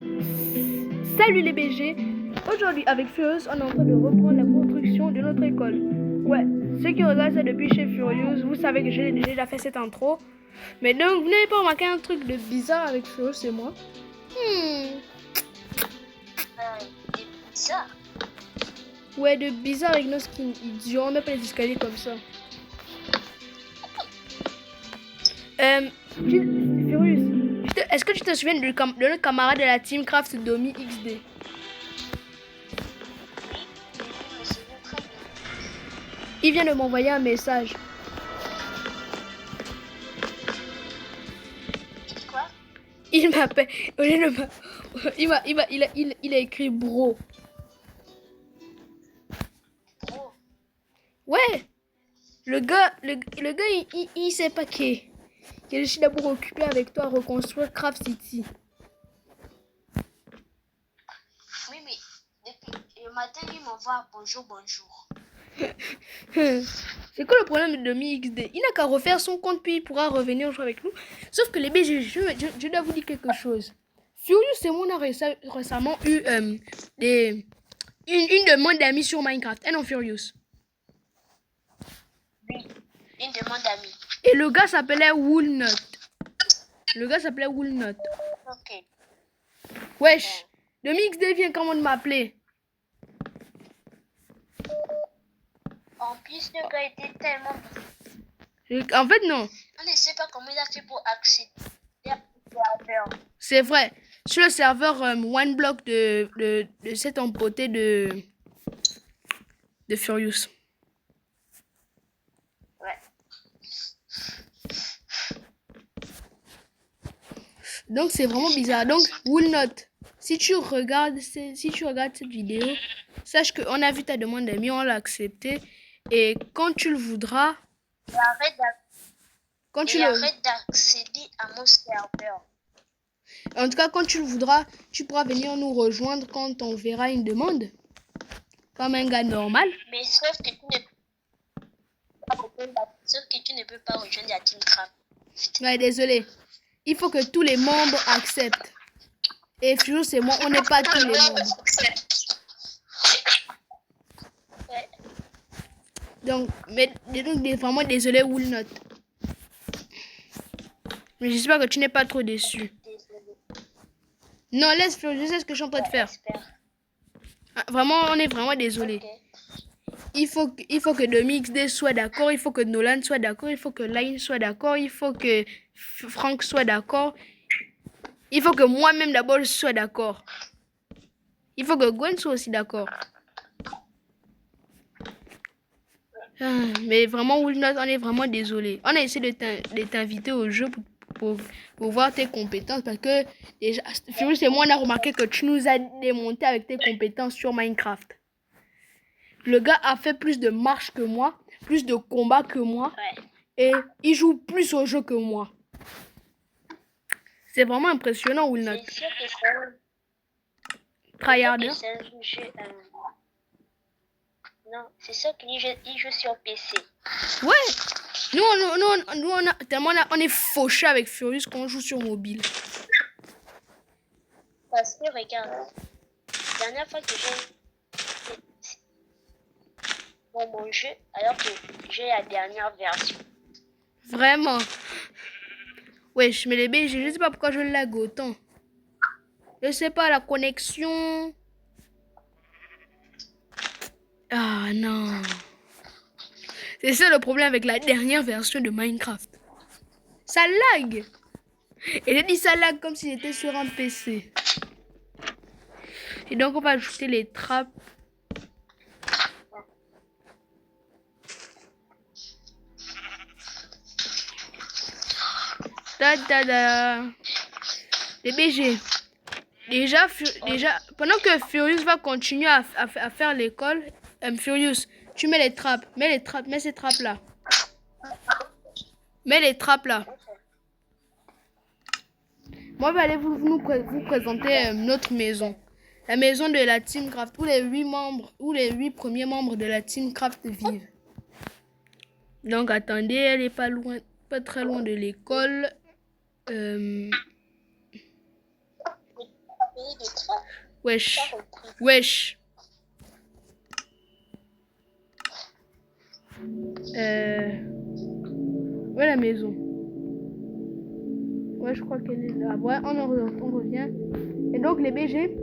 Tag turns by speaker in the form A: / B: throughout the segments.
A: Salut les BG. Aujourd'hui avec Furious, on est en train de reprendre la construction de notre école. Ouais, ceux qui regardent ça depuis chez Furious, vous savez que j'ai déjà fait cette intro. Mais donc, vous n'avez pas remarqué un truc de bizarre avec Furious et moi?
B: Bizarre.
A: Ouais, de bizarre avec nos skins idiots, on met pas les escaliers comme ça. Furious, est-ce que tu te souviens de notre camarade de la team Craft Domi XD? Il vient de m'envoyer un message.
B: Quoi?
A: Il m'appelle. Il a écrit bro.
B: Bro.
A: Ouais. Le gars, il sait pas que je suis d'abord occupé avec toi à reconstruire Craft City.
B: Oui, mais depuis le matin, il m'envoie bonjour.
A: C'est quoi le problème de MiXD? Il n'a qu'à refaire son compte puis il pourra revenir jouer avec nous. Sauf que les BG, je dois vous dire quelque chose. Furious et moi on a récemment eu une demande d'amis sur Minecraft. Et non Furious.
B: Oui, une demande d'amis.
A: Et le gars s'appelait Woolnut.
B: Ok.
A: Wesh, le MiXD vient comment de m'appeler.
B: En plus, le gars était tellement...
A: En fait, non.
B: On ne sait pas comment il a fait pour accéder à ce serveur.
A: C'est vrai. Sur le serveur OneBlock de cet empoté de Furious.
B: Ouais.
A: Donc, c'est vraiment bizarre. Donc, Woolnut, si tu regardes cette vidéo, sache qu'on a vu ta demande d'amis, on l'a accepté. Et quand tu le voudras...
B: Arrête d'accéder à mon serveur.
A: En tout cas, quand tu le voudras, tu pourras venir nous rejoindre quand on verra une demande. Comme un gars normal.
B: Mais sauf que tu ne peux pas rejoindre la Team Craft.
A: Ouais, désolé. Il faut que tous les membres acceptent. Et Furious et moi, on n'est pas tous les membres.
B: Ouais.
A: Donc, vraiment désolé, Woolnut. Mais j'espère que tu n'es pas trop déçu.
B: Désolé.
A: Non, laisse Furious, je sais ce que je suis en train de faire. Ah, vraiment, on est vraiment désolé.
B: Okay.
A: Il faut que DomixD soit d'accord, il faut que Nolan soit d'accord, il faut que Line soit d'accord, il faut que Franck soit d'accord. Il faut que moi-même d'abord je sois d'accord. Il faut que Gwen soit aussi d'accord. Mais vraiment, Woolnut, on est vraiment désolé. On a essayé de t'inviter au jeu pour voir tes compétences parce que déjà, Furious et moi, on a remarqué que tu nous as démonté avec tes compétences sur Minecraft. Le gars a fait plus de marches que moi, plus de combats que moi,
B: Ouais.
A: et il joue plus au jeu que moi. C'est vraiment impressionnant, Woolnut.
B: C'est sûr que c'est un...
A: Tryharder.
B: C'est un jeu... Non, c'est sûr qu'il joue sur PC.
A: Ouais. Nous, on est fauchés avec Furious quand on joue sur mobile.
B: Parce que regarde, la dernière fois que j'ai dans mon jeu, alors que j'ai la dernière version.
A: Vraiment. Wesh, mais les BG, je sais pas pourquoi je lag autant. Je sais pas, la connexion. Ah non. C'est ça le problème avec la dernière version de Minecraft. Ça lag. Et j'ai dit ça lag comme si j'étais sur un PC. Et donc on va ajouter les trappes. Les BG. Déjà, pendant que Furious va continuer à faire l'école, Furious, tu mets les trappes. Mets ces trappes là. Mets les trappes là. Moi, je vais aller vous présenter notre maison. La maison de la Team Craft. Où les 8 premiers membres de la Team Craft vivent. Donc, attendez, elle est pas très loin de l'école.
B: pays de 3.
A: Wesh.
B: Pas compris.
A: Wesh. Où est la maison? Ouais, je crois qu'elle est là. Ouais, on revient. Et donc, les BG,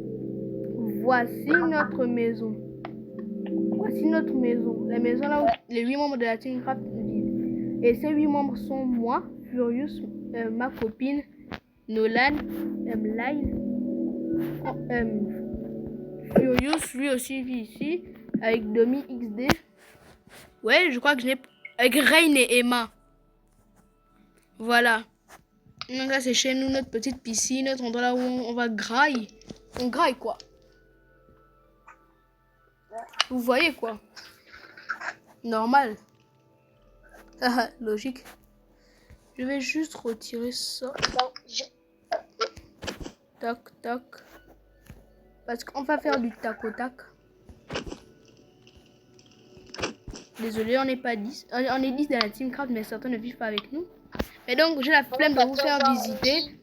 A: voici notre maison. Voici notre maison. La maison là où les 8 membres de la Team Craft vivent. Et ces 8 membres sont moi, Furious, ma copine, Nolan, Lyle. Furious, lui aussi, vit ici. Avec Domi XD. Ouais, je crois que je n'ai... Avec Rain et Emma. Voilà. Donc là, c'est chez nous, notre petite piscine, notre endroit là où on va grailler. On graille quoi. Vous voyez quoi. Normal. Logique. Je vais juste retirer ça. Tac, tac. Parce qu'on va faire du tac au tac. Désolé, on n'est pas 10. On est 10 dans la Team Craft, mais certains ne vivent pas avec nous. Et donc, j'ai la flemme de vous faire visiter.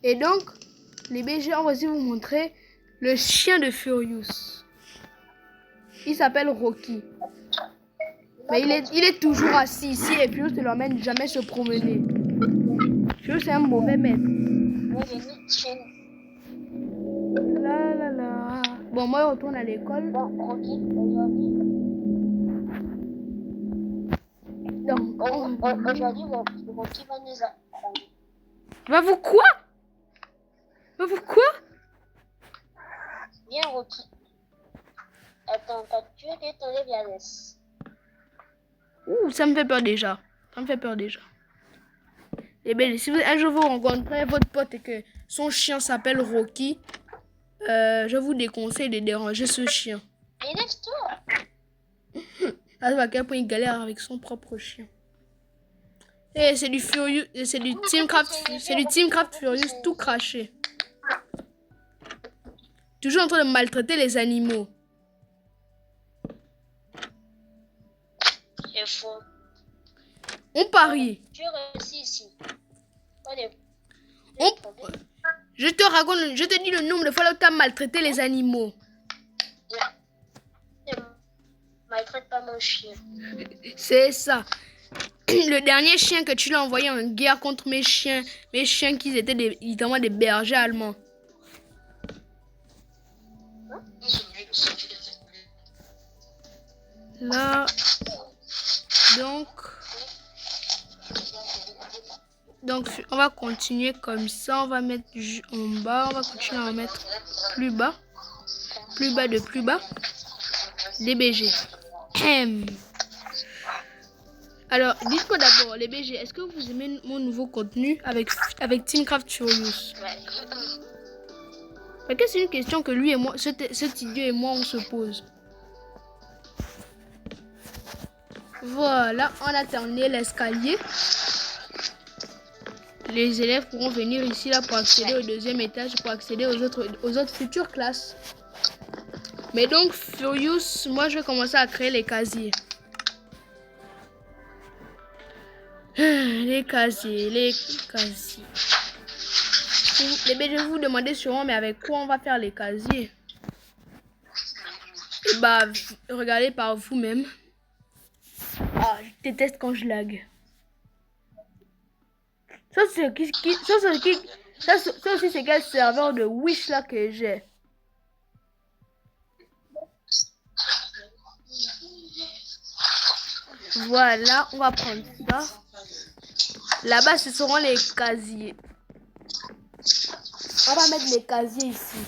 A: Et donc, les BG, on va aussi vous montrer le chien de Furious. Il s'appelle Rocky. Mais il est toujours assis ici et Furious ne l'emmène jamais se promener. Furious c'est un mauvais maître. La la la. Bon, moi, je retourne à l'école.
B: Bon, Rocky, aujourd'hui.
A: Donc,
B: aujourd'hui, Rocky va nous apprendre.
A: Va vous quoi? Va vous quoi?
B: Viens, Rocky. Attends, t'as tué et t'enlèves la laisse.
A: Ouh, ça me fait peur déjà. Ça me fait peur déjà. Et bien, si un jour vous rencontrez votre pote et que son chien s'appelle Rocky, je vous déconseille de déranger ce chien.
B: Élève-toi.
A: À quel point il galère avec son propre chien. Et c'est du Furious, c'est du Team Craft Furious tout craché. Toujours en train de maltraiter les animaux.
B: C'est faux.
A: On parie.
B: Tu réussis ici.
A: Je te raconte, je te dis le nombre de fois où tu as maltraité les animaux.
B: Ne maltraite pas mon chien.
A: C'est ça. Le dernier chien que tu l'as envoyé en guerre contre mes chiens qui étaient évidemment des bergers allemands. Là, donc on va continuer comme ça, on va mettre en bas, on va continuer à en mettre plus bas de plus bas, les BG. Alors, dites-moi d'abord, les BG, est-ce que vous aimez mon nouveau contenu avec Team Craft Furious? Parce que c'est une question que lui et moi, cet idiot et moi, on se pose. Voilà, on a terminé l'escalier. Les élèves pourront venir ici là pour accéder au deuxième étage, pour accéder aux autres futures classes. Mais donc, Furious, moi je vais commencer à créer les casiers. Les casiers. Les BG, vous demandez sûrement, mais avec quoi on va faire les casiers? Et bah, regardez par vous-même. Ah, je déteste quand je lag. Ça aussi, c'est quel serveur de Wish là que j'ai. Voilà, on va prendre ça. Là-bas, ce seront les casiers. On va mettre les casiers ici.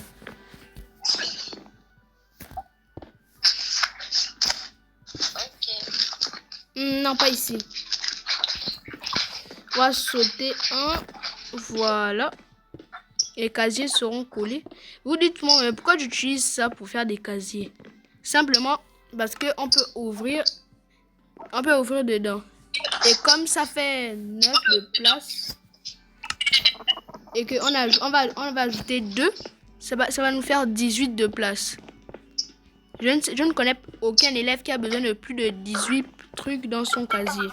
A: Non, pas ici. On va sauter un. Voilà. Les casiers seront collés. Vous dites-moi, pourquoi j'utilise ça pour faire des casiers? Simplement parce qu'on peut ouvrir. On peut ouvrir dedans. Et comme ça fait 9 de place. Et qu'on on va ajouter 2. Ça va nous faire 18 de place. Je ne connais aucun élève qui a besoin de plus de 18 trucs dans son casier.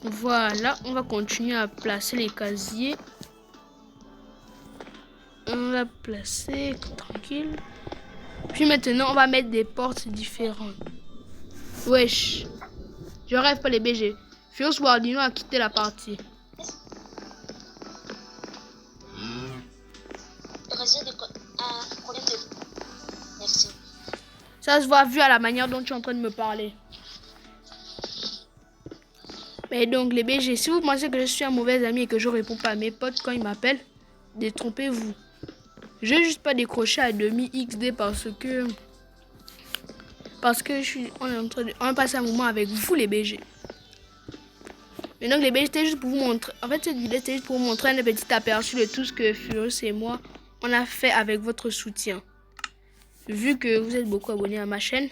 A: Voilà, on va continuer à placer les casiers. va placer tranquille. Puis maintenant, on va mettre des portes différentes. Wesh. Je rêve pas les BG. Fios Wardino a quitté la partie.
B: Un problème de... Merci.
A: Ça se voit vu à la manière dont tu es en train de me parler. Mais donc les BG, si vous pensez que je suis un mauvais ami et que je réponds pas à mes potes quand ils m'appellent, détrompez-vous. Je vais juste pas décrocher à demi XD parce que on va passer un moment avec vous les BG. Mais donc les BG, c'était juste pour vous montrer. En fait, cette vidéo c'était juste pour vous montrer un petit aperçu de tout ce que Furios et moi on a fait avec votre soutien. Vu que vous êtes beaucoup abonnés à ma chaîne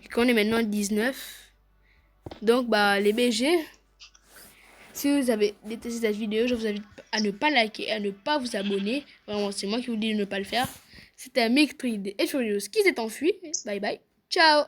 A: et qu'on est maintenant 19. Donc bah les BG, si vous avez détesté cette vidéo, je vous invite à ne pas liker et à ne pas vous abonner. Vraiment, c'est moi qui vous dis de ne pas le faire. C'était un mec et Furios qui s'est enfui. Bye bye. Ciao.